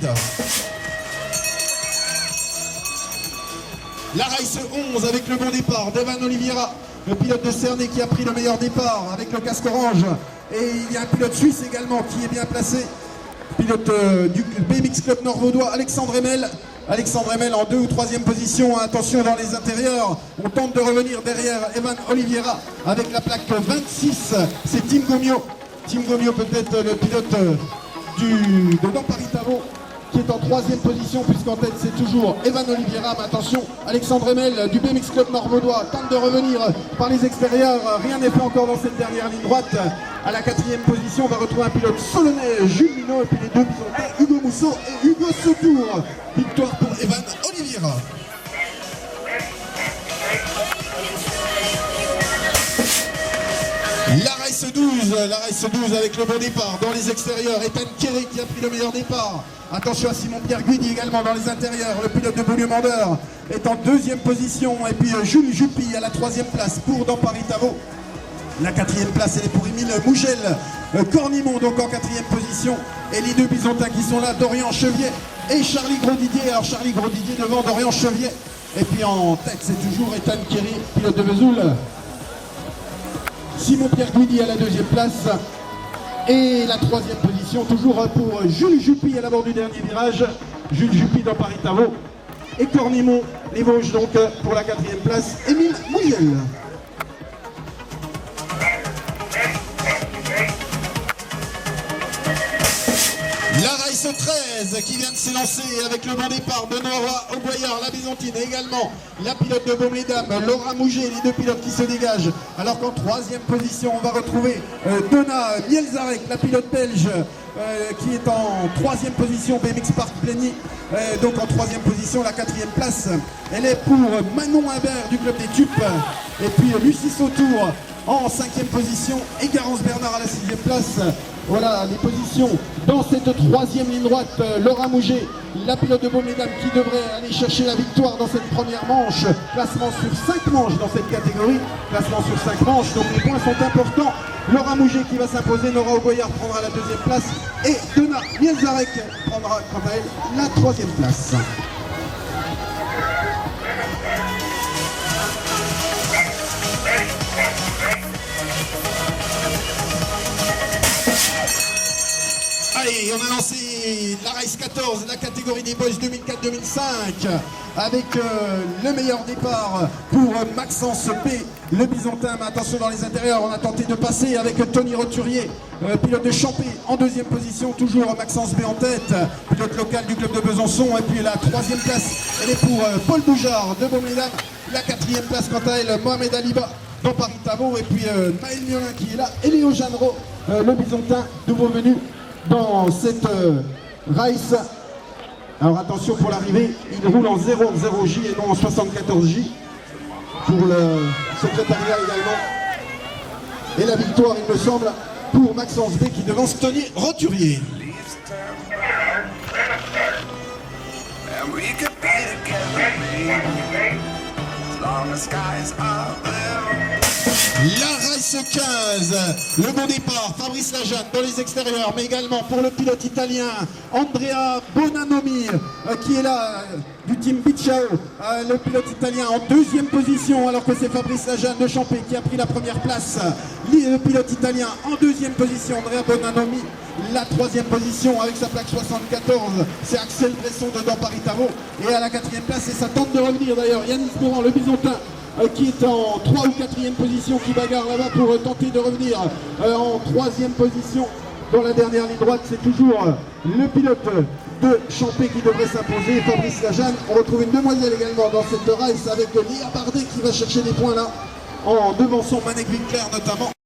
Marita. La Race 11 avec le bon départ d'Evan Oliveira, le pilote de Cernay qui a pris le meilleur départ avec le casque orange. Et il y a un pilote suisse également qui est bien placé, pilote du BMX Club Nord-Vaudois, Alexandre Emel. Alexandre Emel en 2 ou 3e position. Attention dans les intérieurs, on tente de revenir derrière Evan Oliveira avec la plaque 26, c'est Tim Gomio. Tim Gomio peut-être le pilote de Dampari-Tavaux qui est en 3e position, puisqu'en tête c'est toujours Evan Oliveira. Mais attention, Alexandre Emel du BMX Club Nord-Vaudois tente de revenir par les extérieurs. Rien n'est fait encore dans cette dernière ligne droite. À la 4e position, on va retrouver un pilote solennais, Jules Minot, et puis les deux pilotes, Hugo Mousseau et Hugo Sautour. Victoire pour Evan Oliveira. La Race 12 avec le bon départ dans les extérieurs. Ethan Kerry qui a pris le meilleur départ. Attention à Simon-Pierre Guidi également dans les intérieurs. Le pilote de Beaulieu-Mandeur est en 2e position. Et puis Jules Juppy à la 3e place pour Dampari-Tavaux. La 4e place elle est pour Émile Mougel. Cornimont donc en 4e position. Et les deux Bisontins qui sont là, Dorian Chevier et Charlie Grosdidier. Alors Charlie Grosdidier devant Dorian Chevier. Et puis en tête c'est toujours Ethan Kerry, pilote de Vesoul. Simon-Pierre Guidi à la 2e place. Et la 3e position toujours pour Jules Juppy à l'avant du dernier virage. Jules Juppy dans Paris-Tavaux. Et Cornimont, les Vosges donc pour la 4e place, Émile Mougel. La Race 13 qui vient de s'élancer avec le bon départ de Nora Auboyard, la Byzantine, et également la pilote de Baume-les-Dames, Laura Mouget, les deux pilotes qui se dégagent. Alors qu'en 3e position, on va retrouver Donna Mielzarek, la pilote belge, qui est en 3e position, BMX Park Plény. Donc en 3e position, la 4e place, elle est pour Manon Imbert du club des Tupes. Et puis Lucie Sautour en 5e position et Garance Bernard à la 6e place. Voilà les positions dans cette 3e ligne droite. Laura Mouget, la pilote de Baume-les-Dames qui devrait aller chercher la victoire dans cette première manche. Classement sur 5 manches dans cette catégorie. Classement sur 5 manches, donc les points sont importants. Laura Mouget qui va s'imposer, Nora Auboyard prendra la 2e place et Donna Mielzarek prendra quant à elle la 3e place. Allez, on a lancé la Race 14, la catégorie des boys 2004-2005, avec le meilleur départ pour Maxence P, le Byzantin. Mais attention dans les intérieurs, on a tenté de passer avec Tony Roturier, pilote de Champé en 2e position, toujours Maxence B en tête, pilote local du club de Besançon. Et puis la 3e place, elle est pour Paul Boujard de Baume-les-Dames. La 4e place quant à elle, Mohamed Aliba dans Paris-Tavaux. Et puis Maël Miolin qui est là, et Léo Jeanneret, le Byzantin, nouveau venu dans cette race. Alors attention pour l'arrivée, il roule en 0-0J et non en 74J pour le secrétariat également. Et la victoire, il me semble, pour Maxence B qui devance Tony Roturier. La Race 15, le bon départ, Fabrice Lajatte dans les extérieurs, mais également pour le pilote italien Andrea Bonanomi qui est là du team Bicciao, le pilote italien en 2e position, alors que c'est Fabrice Lajatte de Champé qui a pris la première place. Le pilote italien en 2e position, Andrea Bonanomi. La 3e position avec sa plaque 74, c'est Axel Bresson de Dampari-Tavaux. Et à la 4e place, et ça tente de revenir d'ailleurs, Yannis Durand, le Byzantin, qui est en 3 ou 4e position, qui bagarre là-bas pour tenter de revenir en 3e position. Dans la dernière ligne droite, c'est toujours le pilote de Champé qui devrait s'imposer, Fabrice Lajatte. On retrouve une demoiselle également dans cette race avec Lia Bardet qui va chercher des points là, en devançant Manek Winkler notamment.